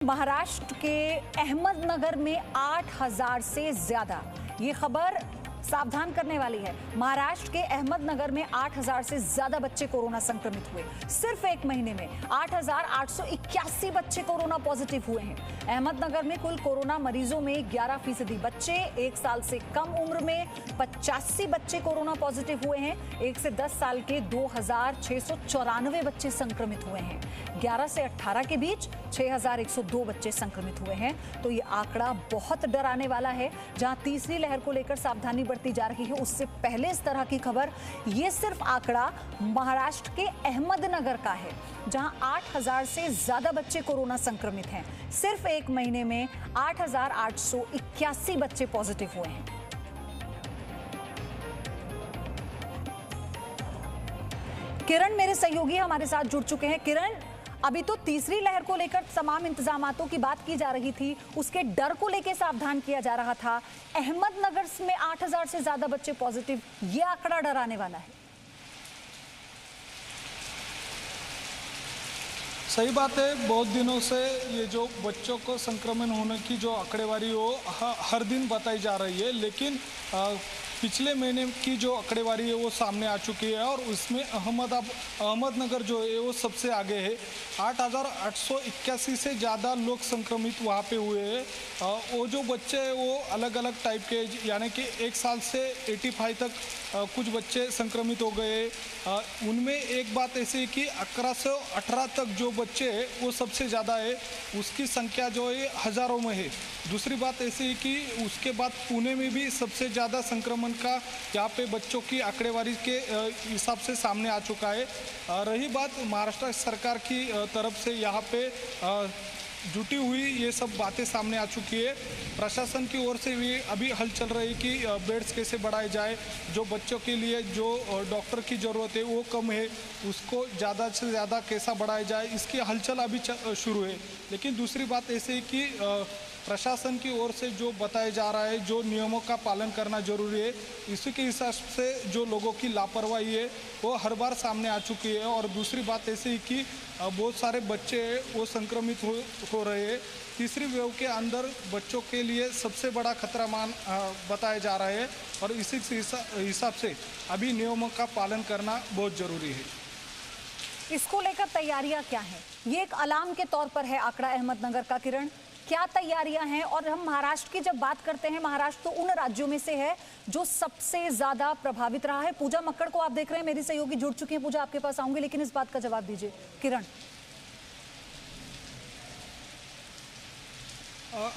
महाराष्ट्र के अहमदनगर में 8,000 से ज्यादा, ये खबर सावधान करने वाली है। महाराष्ट्र के अहमदनगर में 8,000 से ज्यादा बच्चे कोरोना संक्रमित हुए। सिर्फ एक महीने में 8,881 बच्चे कोरोना पॉजिटिव हुए हैं। अहमदनगर में कुल कोरोना मरीजों में 11% बच्चे, 1 साल से कम उम्र में 85 बच्चे कोरोना पॉजिटिव हुए हैं। 1 से 10 साल के 2,694 बच्चे संक्रमित हुए हैं। 11 से 18 के बीच 6,102 बच्चे संक्रमित हुए हैं। तो ये आंकड़ा बहुत डराने वाला है। जहां तीसरी लहर को लेकर सावधानी बढ़ती जा रही है, उससे पहले इस तरह की खबर। ये सिर्फ आंकड़ा महाराष्ट्र के अहमदनगर का है, जहां 8,000 से ज्यादा बच्चे कोरोना संक्रमित हैं। सिर्फ एक महीने में 8,881 बच्चे पॉजिटिव हुए हैं। किरण मेरे सहयोगी हमारे साथ जुड़ चुके हैं। किरण, अभी तो तीसरी लहर को लेकर तमाम इंतजामातों की बात की जा रही थी, उसके डर को लेकर सावधान किया जा रहा था। अहमदनगर में 8,000 से ज्यादा बच्चे पॉजिटिव, ये आंकड़ा डराने वाला है। सही बात है। बहुत दिनों से ये जो बच्चों को संक्रमण होने की जो आंकड़ेवारी वो हर दिन बताई जा रही है, लेकिन पिछले महीने की जो आंकड़ेवारी है वो सामने आ चुकी है और उसमें अहमदनगर जो है वो सबसे आगे है। 8,881 से ज़्यादा लोग संक्रमित वहाँ पे हुए हैं। वो जो बच्चे हैं वो अलग अलग टाइप के, यानी कि 1 साल से 85 तक कुछ बच्चे संक्रमित हो गए। उनमें एक बात ऐसी है कि 11 से 18 तक जो बच्चे हैं वो सबसे ज़्यादा है, उसकी संख्या जो है हज़ारों में है। दूसरी बात ऐसी है कि उसके बाद पुणे में भी सबसे ज़्यादा संक्रमण का यहाँ पे बच्चों की आंकड़ेवारी के हिसाब से सामने आ चुका है। रही बात महाराष्ट्र सरकार की तरफ से यहाँ पे जुटी हुई ये सब बातें सामने आ चुकी है। प्रशासन की ओर से भी अभी हल चल रही है कि बेड्स कैसे बढ़ाए जाए, जो बच्चों के लिए जो डॉक्टर की ज़रूरत है वो कम है, उसको ज़्यादा से ज़्यादा कैसा बढ़ाया जाए, इसकी हलचल अभी शुरू है। लेकिन दूसरी बात ऐसे है कि प्रशासन की ओर से जो बताया जा रहा है, जो नियमों का पालन करना जरूरी है, इसी के हिसाब से जो लोगों की लापरवाही है वो हर बार सामने आ चुकी है। और दूसरी बात ऐसी है कि बहुत सारे बच्चे वो संक्रमित हो रहे हैं। तीसरी वेव के अंदर बच्चों के लिए सबसे बड़ा खतरा बताया जा रहा है और इसी हिसाब से अभी नियमों का पालन करना बहुत ज़रूरी है। इसको लेकर तैयारियां क्या हैं? ये एक अलार्म के तौर पर है आंकड़ा अहमदनगर का। किरण, क्या तैयारियां हैं? और हम महाराष्ट्र की जब बात करते हैं, महाराष्ट्र तो उन राज्यों में से है जो सबसे ज्यादा प्रभावित रहा है। पूजा मक्कड़ को आप देख रहे हैं, मेरी सहयोगी जुड़ चुकी है। पूजा, आपके पास आऊंगी, लेकिन इस बात का जवाब दीजिए। किरण,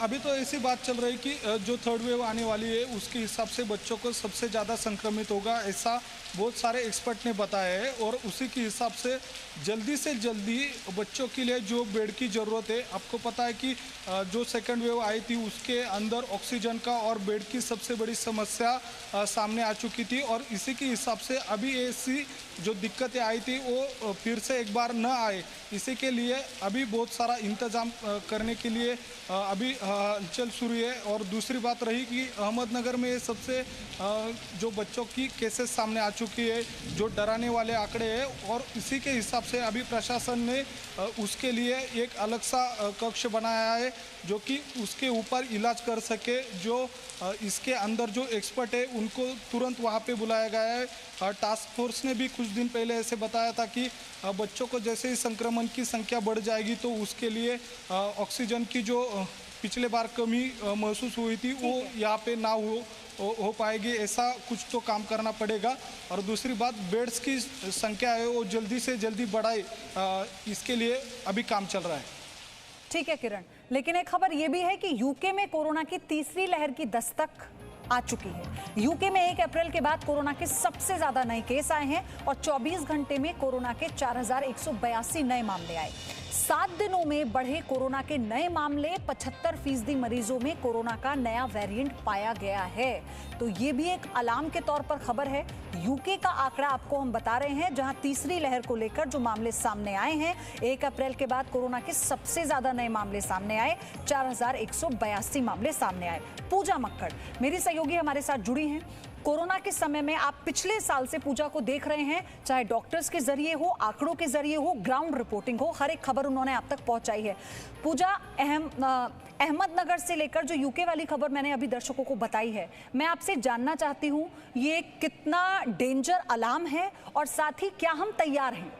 अभी तो ऐसी बात चल रही कि जो थर्ड वेव आने वाली है उसके हिसाब से बच्चों को सबसे ज़्यादा संक्रमित होगा, ऐसा बहुत सारे एक्सपर्ट ने बताया है। और उसी के हिसाब से जल्दी से जल्दी बच्चों के लिए जो बेड की ज़रूरत है, आपको पता है कि जो सेकंड वेव आई थी उसके अंदर ऑक्सीजन का और बेड की सबसे बड़ी समस्या सामने आ चुकी थी। और इसी के हिसाब से अभी ऐसी जो दिक्कतें आई थी वो फिर से एक बार न आए, इसी के लिए अभी बहुत सारा इंतज़ाम करने के लिए अभी हलचल शुरू है। और दूसरी बात रही कि अहमदनगर में सबसे जो बच्चों की केसेस सामने आ चुकी है, जो डराने वाले आंकड़े हैं, और इसी के हिसाब से अभी प्रशासन ने उसके लिए एक अलग सा कक्ष बनाया है जो कि उसके ऊपर इलाज कर सके। जो इसके अंदर जो एक्सपर्ट है उनको तुरंत वहाँ पे बुलाया गया है। टास्क फोर्स ने भी कुछ दिन पहले ऐसे बताया था कि बच्चों को जैसे ही संक्रमण की संख्या बढ़ जाएगी तो उसके लिए ऑक्सीजन की जो पिछले बार कमी महसूस हुई थी वो यहाँ पे ना हो पाएगी, ऐसा कुछ तो काम करना पड़ेगा। और दूसरी बात, बेड्स की संख्या है वो जल्दी से जल्दी बढ़ाए, इसके लिए अभी काम चल रहा है। ठीक है किरण, लेकिन एक खबर यह भी है कि यूके में कोरोना की तीसरी लहर की दस्तक आ चुकी है। यूके में 1 अप्रैल के बाद कोरोना के सबसे ज्यादा नए केस आए हैं और 24 घंटे में कोरोना के 4,182 नए मामले आए। 7 दिनों में बढ़े कोरोना के नए मामले, 75% मरीजों में कोरोना का नया वेरिएंट पाया गया है। तो ये भी एक अलार्म के तौर पर खबर है। यूके का आंकड़ा आपको हम बता रहे हैं, जहां तीसरी लहर को लेकर जो मामले सामने आए हैं, 1 अप्रैल के बाद कोरोना के सबसे ज्यादा नए मामले सामने आए, 4,182 मामले सामने आए। पूजा मक्कड़ मेरी सहयोगी हमारे साथ जुड़ी हैं। कोरोना के समय में आप पिछले साल से पूजा को देख रहे हैं, चाहे डॉक्टर्स के जरिए हो, आंकड़ों के जरिए हो, ग्राउंड रिपोर्टिंग हो, हर एक खबर उन्होंने आप तक पहुंचाई है। पूजा, अहमदनगर से लेकर जो यूके वाली खबर मैंने अभी दर्शकों को बताई है, मैं आपसे जानना चाहती हूं ये कितना डेंजर अलार्म है और साथ ही क्या हम तैयार हैं?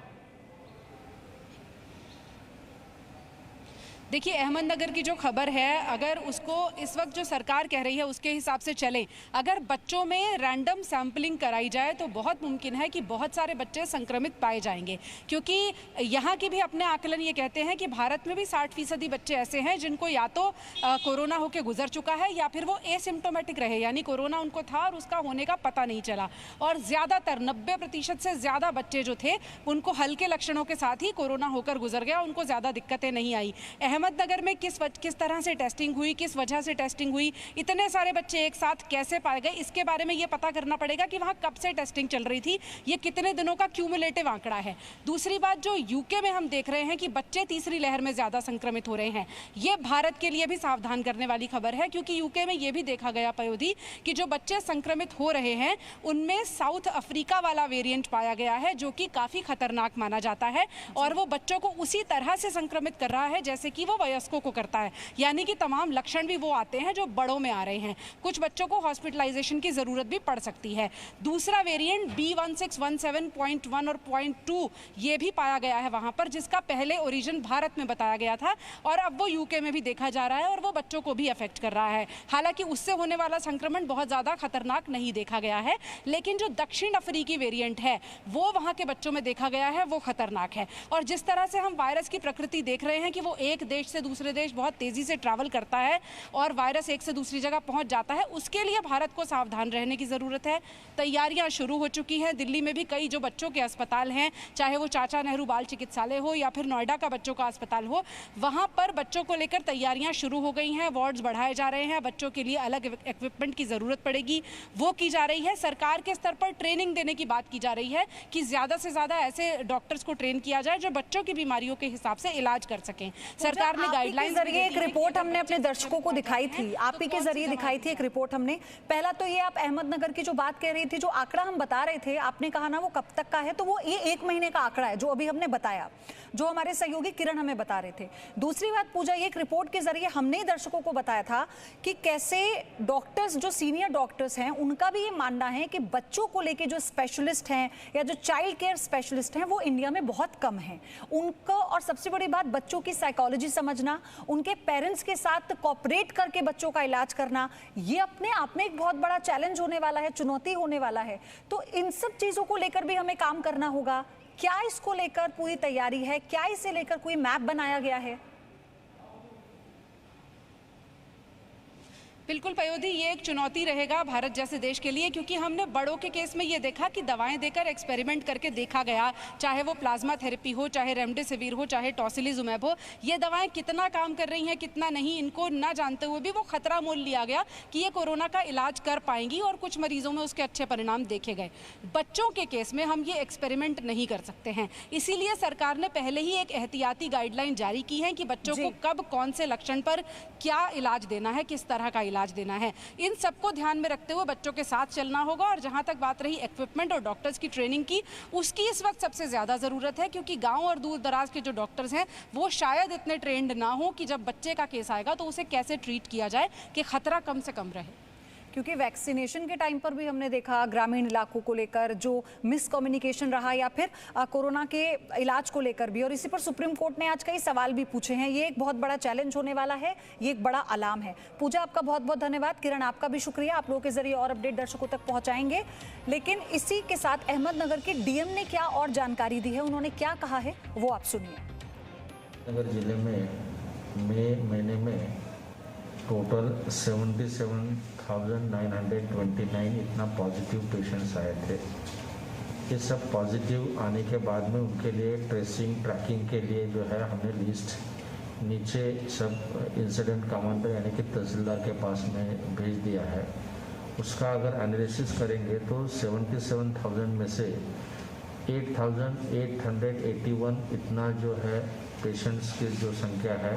देखिए, अहमदनगर की जो खबर है, अगर उसको इस वक्त जो सरकार कह रही है उसके हिसाब से चले, अगर बच्चों में रैंडम सैंपलिंग कराई जाए तो बहुत मुमकिन है कि बहुत सारे बच्चे संक्रमित पाए जाएंगे, क्योंकि यहाँ की भी अपने आकलन ये कहते हैं कि भारत में भी 60% बच्चे ऐसे हैं जिनको या तो कोरोना होकर गुजर चुका है या फिर वो एसिम्टोमेटिक रहे, यानी कोरोना उनको था और उसका होने का पता नहीं चला। और ज़्यादातर 90% से ज़्यादा बच्चे जो थे उनको हल्के लक्षणों के साथ ही कोरोना होकर गुजर गया, उनको ज़्यादा दिक्कतें नहीं आई। अहमदनगर में किस तरह से टेस्टिंग हुई, किस वजह से टेस्टिंग हुई, इतने सारे बच्चे एक साथ कैसे पाए गए, इसके बारे में ये पता करना पड़ेगा कि वहाँ कब से टेस्टिंग चल रही थी, ये कितने दिनों का क्यूमुलेटिव आंकड़ा है। दूसरी बात, जो यूके में हम देख रहे हैं कि बच्चे तीसरी लहर में ज़्यादा संक्रमित हो रहे हैं, ये भारत के लिए भी सावधान करने वाली खबर है, क्योंकि यूके में ये भी देखा गया पयोधी कि जो बच्चे संक्रमित हो रहे हैं उनमें साउथ अफ्रीका वाला वेरिएंट पाया गया है, जो कि काफ़ी खतरनाक माना जाता है और वो बच्चों को उसी तरह से संक्रमित कर रहा है जैसे कि वो वयस्कों को करता है, यानी कि तमाम लक्षण भी वो आते हैं जो बड़ों में आ रहे हैं। कुछ बच्चों को हॉस्पिटलाइजेशन की जरूरत भी पड़ सकती है। दूसरा वेरिएंट B1617.1 और .2 ये भी पाया गया है वहां पर, जिसका पहले ओरिजिन भारत में बताया गया था और अब वो यूके में भी देखा जा रहा है और वो बच्चों को भी अफेक्ट कर रहा है। हालांकि उससे होने वाला संक्रमण बहुत ज्यादा खतरनाक नहीं देखा गया है, लेकिन जो दक्षिण अफ्रीकी वेरिएंट है वो वहां के बच्चों में देखा गया है, वो खतरनाक है। और जिस तरह से हम वायरस की प्रकृति देख रहे हैं कि वो एक देश से दूसरे देश बहुत तेजी से ट्रैवल करता है और वायरस एक से दूसरी जगह पहुंच जाता है, उसके लिए भारत को सावधान रहने की जरूरत है। तैयारियां शुरू हो चुकी हैं। दिल्ली में भी कई जो बच्चों के अस्पताल हैं, चाहे वो चाचा नेहरू बाल चिकित्सालय हो या फिर नोएडा का बच्चों का अस्पताल हो, वहां पर बच्चों को लेकर तैयारियां शुरू हो गई हैं। वार्ड्स बढ़ाए जा रहे हैं, बच्चों के लिए अलग इक्विपमेंट की जरूरत पड़ेगी, वो की जा रही है। सरकार के स्तर पर ट्रेनिंग देने की बात की जा रही है कि ज्यादा से ज्यादा ऐसे डॉक्टर्स को ट्रेन किया जाए जो बच्चों की बीमारियों के हिसाब से इलाज कर सकें। सरकार ने गाइडलाइंस जरिए एक रिपोर्ट हमने अपने दर्शकों को दिखाई थी, आप ही के जरिए दिखाई थी एक रिपोर्ट हमने। पहला तो ये आप अहमदनगर की जो बात कह रही थी, जो आंकड़ा हम बता रहे थे, आपने कहा ना वो कब तक का है, तो वो ये 1 महीने का आंकड़ा है जो अभी हमने बताया, जो हमारे सहयोगी किरण हमें बता रहे थे। दूसरी बात पूजा, ये एक रिपोर्ट के जरिए हमने दर्शकों को बताया था कि कैसे डॉक्टर्स, जो सीनियर डॉक्टर्स हैं, उनका भी ये मानना है कि बच्चों को लेके जो स्पेशलिस्ट हैं या जो चाइल्ड केयर स्पेशलिस्ट हैं वो इंडिया में बहुत कम हैं उनको। और सबसे बड़ी बात, बच्चों की साइकोलॉजी समझना, उनके पेरेंट्स के साथ कोऑपरेट करके बच्चों का इलाज करना, ये अपने आप में एक बहुत बड़ा चैलेंज होने वाला है, चुनौती होने वाला है। तो इन सब चीजों को लेकर भी हमें काम करना होगा। क्या इसको लेकर पूरी तैयारी है? क्या इसे लेकर कोई मैप बनाया गया है? बिल्कुल पयोधी, ये एक चुनौती रहेगा भारत जैसे देश के लिए, क्योंकि हमने बड़ों के केस में ये देखा कि दवाएं देकर एक्सपेरिमेंट करके देखा गया, चाहे वो प्लाज्मा थेरेपी हो, चाहे रेमडेसिविर हो, चाहे टॉसिलिजुमैब हो, ये दवाएं कितना काम कर रही हैं कितना नहीं, इनको ना जानते हुए भी वो खतरा मोल लिया गया कि ये कोरोना का इलाज कर पाएंगी और कुछ मरीजों में उसके अच्छे परिणाम देखे गए। बच्चों के केस में हम ये एक्सपेरिमेंट नहीं कर सकते हैं, इसीलिए सरकार ने पहले ही एक एहतियाती गाइडलाइन जारी की है कि बच्चों को कब कौन से लक्षण पर क्या इलाज देना है, किस तरह का इलाज देना है। इन सबको ध्यान में रखते हुए बच्चों के साथ चलना होगा। और जहां तक बात रही इक्विपमेंट और डॉक्टर्स की ट्रेनिंग की, उसकी इस वक्त सबसे ज्यादा जरूरत है, क्योंकि गांव और दूर दराज के जो डॉक्टर्स हैं वो शायद इतने ट्रेंड ना हो कि जब बच्चे का केस आएगा तो उसे कैसे ट्रीट किया जाए कि खतरा कम से कम रहे। क्योंकि वैक्सीनेशन के टाइम पर भी हमने देखा ग्रामीण इलाकों को लेकर जो मिसकम्युनिकेशन रहा, या फिर कोरोना के इलाज को लेकर भी, और इसी पर सुप्रीम कोर्ट ने आज कई सवाल भी पूछे हैं। ये एक बहुत बड़ा चैलेंज होने वाला है, ये एक बड़ा अलार्म है। पूजा, आपका बहुत बहुत धन्यवाद। किरण, आपका भी शुक्रिया, आप लोगों के जरिए और अपडेट दर्शकों तक पहुंचाएंगे। लेकिन इसी के साथ अहमदनगर के डीएम ने क्या और जानकारी दी है, उन्होंने क्या कहा है, वो आप सुनिए। नगर जिले में मई महीने में टोटल 77,929 इतना पॉजिटिव पेशेंट्स आए थे। ये सब पॉजिटिव आने के बाद में उनके लिए ट्रेसिंग ट्रैकिंग के लिए जो है हमने लिस्ट नीचे सब इंसिडेंट कमांडर यानी कि तहसीलदार के पास में भेज दिया है। उसका अगर एनालिसिस करेंगे तो 77,000 में से 8,881 इतना जो है पेशेंट्स की जो संख्या है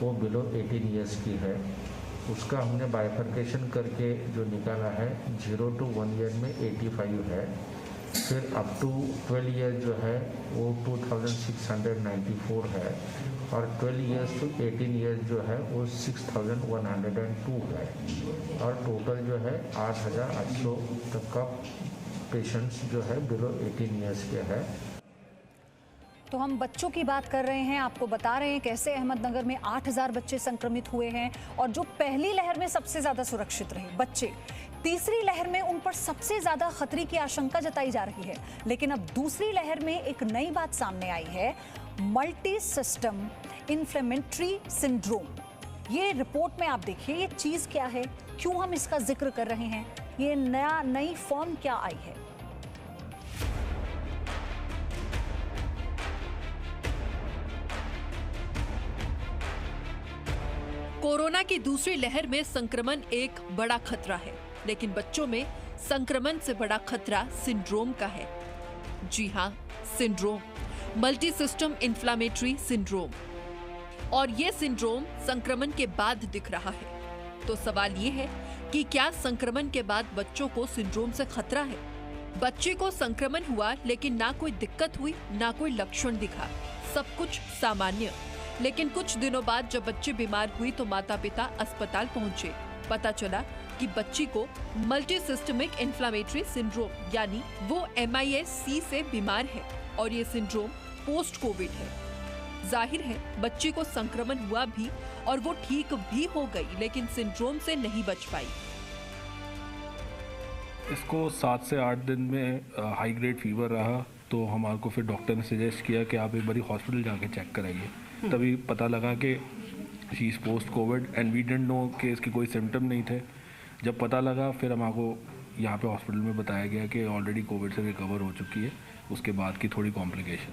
वो बिलो 18 ईयर्स की है। उसका हमने बाइफर्केशन करके जो निकाला है 0 to 1 ईयर में 85 है, फिर अप टू 12 ईयर जो है वो 2694 है, और 12 ईयर्स टू 18 ईयर्स जो है वो 6102 है, और टोटल जो है 8800 तक का पेशेंट्स जो है बिलो 18 ईयर्स के है। तो हम बच्चों की बात कर रहे हैं, आपको बता रहे हैं कैसे अहमदनगर में 8000 बच्चे संक्रमित हुए हैं, और जो पहली लहर में सबसे ज्यादा सुरक्षित रहे बच्चे, तीसरी लहर में उन पर सबसे ज्यादा खतरे की आशंका जताई जा रही है। लेकिन अब दूसरी लहर में एक नई बात सामने आई है, मल्टी सिस्टम इन्फ्लेमेटरी सिंड्रोम। ये रिपोर्ट में आप देखिए ये चीज क्या है, क्यों हम इसका जिक्र कर रहे हैं, ये नई फॉर्म क्या आई है। कोरोना की दूसरी लहर में संक्रमण एक बड़ा खतरा है, लेकिन बच्चों में संक्रमण से बड़ा खतरा सिंड्रोम का है। जी हाँ, syndrome, multi system inflammatory syndrome. और ये सिंड्रोम संक्रमण के बाद दिख रहा है। तो सवाल ये है कि क्या संक्रमण के बाद बच्चों को सिंड्रोम से खतरा है? बच्चे को संक्रमण हुआ लेकिन ना कोई दिक्कत हुई, ना कोई लक्षण दिखा, सब कुछ सामान्य। लेकिन कुछ दिनों बाद जब बच्ची बीमार हुई तो माता पिता अस्पताल पहुंचे। पता चला कि बच्ची को मल्टी सिस्टमिक इन्फ्लामेटरी सिंड्रोम यानी वो MIS-C से बीमार है, और ये सिंड्रोम पोस्ट कोविड है। जाहिर है बच्ची को संक्रमण हुआ भी और वो ठीक भी हो गई, लेकिन सिंड्रोम से नहीं बच पाई। इसको 7 से 8 दिन में हाई ग्रेड फीवर रहा, तो हमारे को फिर डॉक्टर ने सजेस्ट किया कि आप एक बारी हॉस्पिटल जाके चेक कराइए। तभी पता लगा कि she is post COVID and we didn't know कि इसके कोई सिम्टम नहीं थे। जब पता लगा फिर हमको यहाँ पे हॉस्पिटल में बताया गया कि ऑलरेडी कोविड से रिकवर हो चुकी है, उसके बाद की थोड़ी कॉम्प्लिकेशन।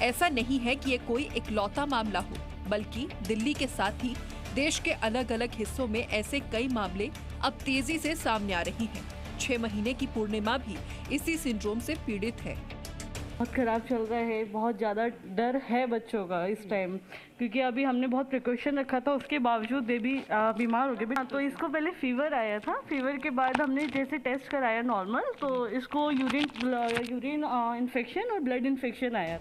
ऐसा नहीं है कि ये कोई इकलौता मामला हो, बल्कि दिल्ली के साथ ही देश के अलग अलग हिस्सों में ऐसे कई मामले अब तेजी से सामने आ रही हैं। 6 महीने की पूर्णिमा भी इसी सिंड्रोम से पीड़ित है। बहुत ख़राब चल रहा है, बहुत ज़्यादा डर है बच्चों का इस टाइम, क्योंकि अभी हमने बहुत प्रिकॉशन रखा था, उसके बावजूद बेबी बीमार हो गए। तो इसको पहले फीवर आया था, फीवर के बाद हमने जैसे टेस्ट कराया नॉर्मल, तो इसको यूरिन इन्फेक्शन और ब्लड इन्फेक्शन आया।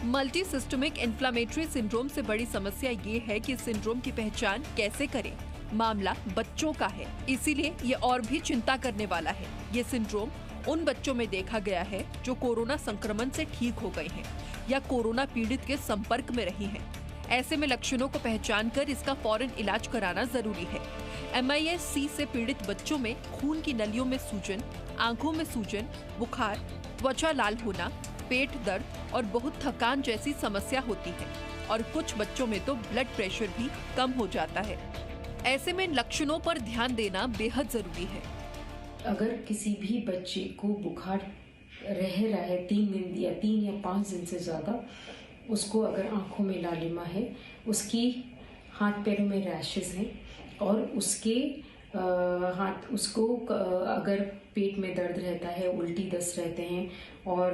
मल्टी सिस्टमिक इन्फ्लामेटरी सिंड्रोम से बड़ी समस्या ये है कि सिंड्रोम की पहचान कैसे करें। मामला बच्चों का है, इसीलिए ये और भी चिंता करने वाला है। ये सिंड्रोम उन बच्चों में देखा गया है जो कोरोना संक्रमण से ठीक हो गए हैं या कोरोना पीड़ित के संपर्क में रही हैं। ऐसे में लक्षणों को पहचान कर इसका फौरन इलाज कराना जरूरी है। MIS-C से पीड़ित बच्चों में खून की नलियों में सूजन, आंखों में सूजन, बुखार, त्वचा लाल होना, पेट दर्द और बहुत थकान जैसी समस्या होती है, और कुछ बच्चों में तो ब्लड प्रेशर भी कम हो जाता है। ऐसे में लक्षणों पर ध्यान देना बेहद जरूरी है। अगर किसी भी बच्चे को बुखार रह रहा है 3 या 5 दिन से ज़्यादा, उसको अगर आंखों में लालिमा है, उसकी हाथ पैरों में रैशेस हैं, और उसके उसको अगर पेट में दर्द रहता है, उल्टी दस्त रहते हैं, और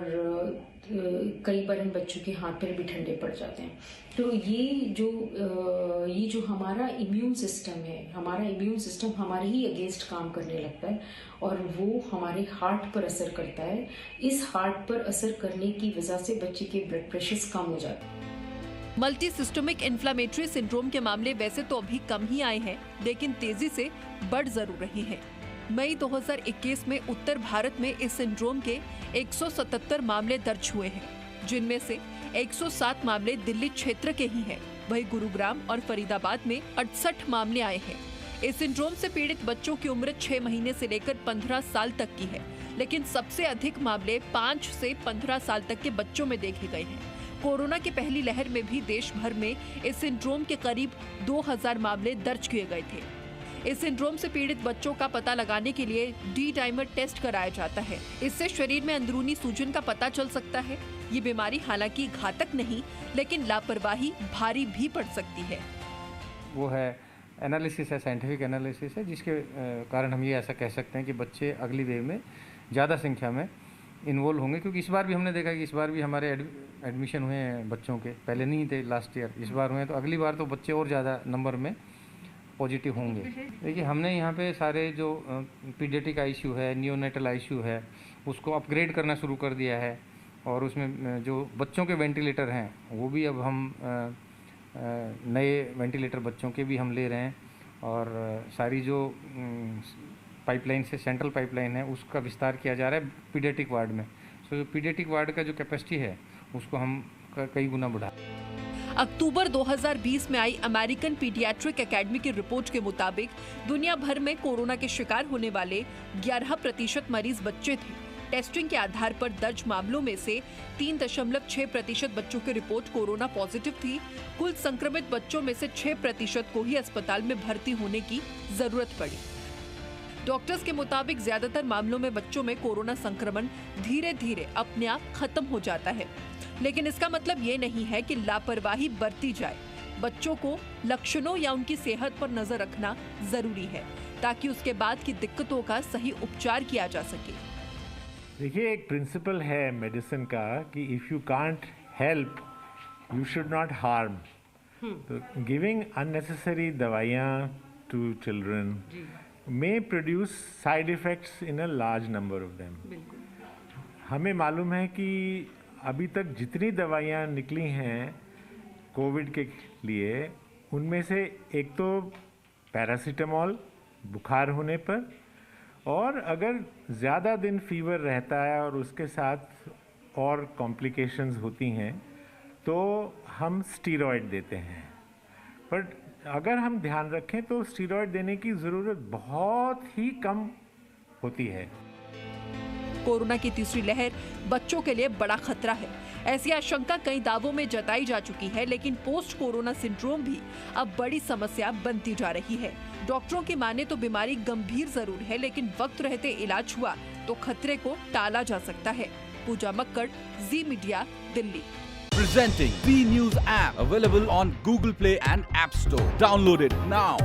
कई बार इन बच्चों के हाथ पैर भी ठंडे पड़ जाते हैं। तो ये जो हमारा इम्यून सिस्टम है, हमारा इम्यून सिस्टम हमारे ही अगेंस्ट काम करने लगता है, और वो हमारे हार्ट पर असर करता है। इस हार्ट पर असर करने की वजह से बच्चे के ब्लड प्रेशर कम हो जाते हैं। मल्टी सिस्टमिक इन्फ्लामेटरी सिंड्रोम के मामले वैसे तो अभी कम ही आए हैं, लेकिन तेजी से बढ़ जरूर रहे हैं। मई 2021 में उत्तर भारत में इस सिंड्रोम के 177 मामले दर्ज हुए हैं, जिनमें से 107 मामले दिल्ली क्षेत्र के ही हैं। वहीं गुरुग्राम और फरीदाबाद में 68 मामले आए हैं। इस सिंड्रोम से पीड़ित बच्चों की उम्र 6 महीने से लेकर 15 साल तक की है, लेकिन सबसे अधिक मामले 5 से 15 साल तक के बच्चों में देखे गए हैं। कोरोना की पहली लहर में भी देश भर में इस सिंड्रोम के करीब 2000 मामले दर्ज किए गए थे। इस सिंड्रोम से पीड़ित बच्चों का पता लगाने के लिए D-डाइमर टेस्ट कराया जाता है। इससे शरीर में अंदरूनी सूजन का पता चल सकता है। ये बीमारी हालांकि घातक नहीं, लेकिन लापरवाही भारी भी पड़ सकती है। वो है एनालिसिस है, साइंटिफिक एनालिसिस है, जिसके कारण हम ये ऐसा कह सकते हैं कि बच्चे अगली वेव में ज़्यादा संख्या में इन्वॉल्व होंगे, क्योंकि इस बार भी हमने देखा कि इस बार भी हमारे एडमिशन हुए हैं बच्चों के, पहले नहीं थे लास्ट ईयर, इस बार हुए हैं, तो अगली बार तो बच्चे और ज़्यादा नंबर में पॉजिटिव होंगे। देखिए हमने यहाँ पे सारे जो पीडियाट्रिक आईसीयू है, नियोनेटल आईसीयू है, उसको अपग्रेड करना शुरू कर दिया है और उसमें जो बच्चों के वेंटिलेटर हैं वो भी अब हम नए वेंटिलेटर बच्चों के भी हम ले रहे हैं और सारी जो पाइपलाइन से सेंट्रल पाइपलाइन है उसका विस्तार किया जा रहा है पीडियाट्रिक वार्ड में। सो जो पीडियाट्रिक वार्ड का जो कैपेसिटी है उसको हम कई गुना बढ़ा। अक्टूबर 2020 में आई अमेरिकन पीडियाट्रिक एकेडमी की रिपोर्ट के मुताबिक दुनिया भर में कोरोना के शिकार होने वाले 11% मरीज बच्चे थे। टेस्टिंग के आधार पर दर्ज मामलों में से 3.6% बच्चों की रिपोर्ट कोरोना पॉजिटिव थी। कुल संक्रमित बच्चों में से 6% को ही अस्पताल में भर्ती होने की जरूरत पड़ी। डॉक्टर्स के मुताबिक ज्यादातर मामलों में बच्चों में कोरोना संक्रमण धीरे धीरे अपने आप खत्म हो जाता है, लेकिन इसका मतलब ये नहीं है कि लापरवाही बरती जाए। बच्चों को लक्षणों या उनकी सेहत पर नजर रखना जरूरी है ताकि उसके बाद की दिक्कतों का सही उपचार किया जा सके। देखिए एक प्रिंसिपल है मेडिसिन का कि if you can't help you should not harm. तो गिविंग अननेसेसरी दवाइयाँ to children may produce side effects in a large number of them. हमें मालूम है कि अभी तक जितनी दवाइयाँ निकली हैं कोविड के लिए उनमें से एक तो पैरासीटामोल बुखार होने पर, और अगर ज़्यादा दिन फीवर रहता है और उसके साथ और कॉम्प्लिकेशंस होती हैं तो हम स्टीरॉयड देते हैं। बट अगर हम ध्यान रखें तो स्टीरॉयड देने की ज़रूरत बहुत ही कम होती है। कोरोना की तीसरी लहर बच्चों के लिए बड़ा खतरा है, ऐसी आशंका कई दावों में जताई जा चुकी है, लेकिन पोस्ट कोरोना सिंड्रोम भी अब बड़ी समस्या बनती जा रही है। डॉक्टरों की माने तो बीमारी गंभीर जरूर है, लेकिन वक्त रहते इलाज हुआ तो खतरे को टाला जा सकता है। Pooja Makkar, Zee media, Delhi. Presenting B News app, available on Google Play and App Store. Download it now.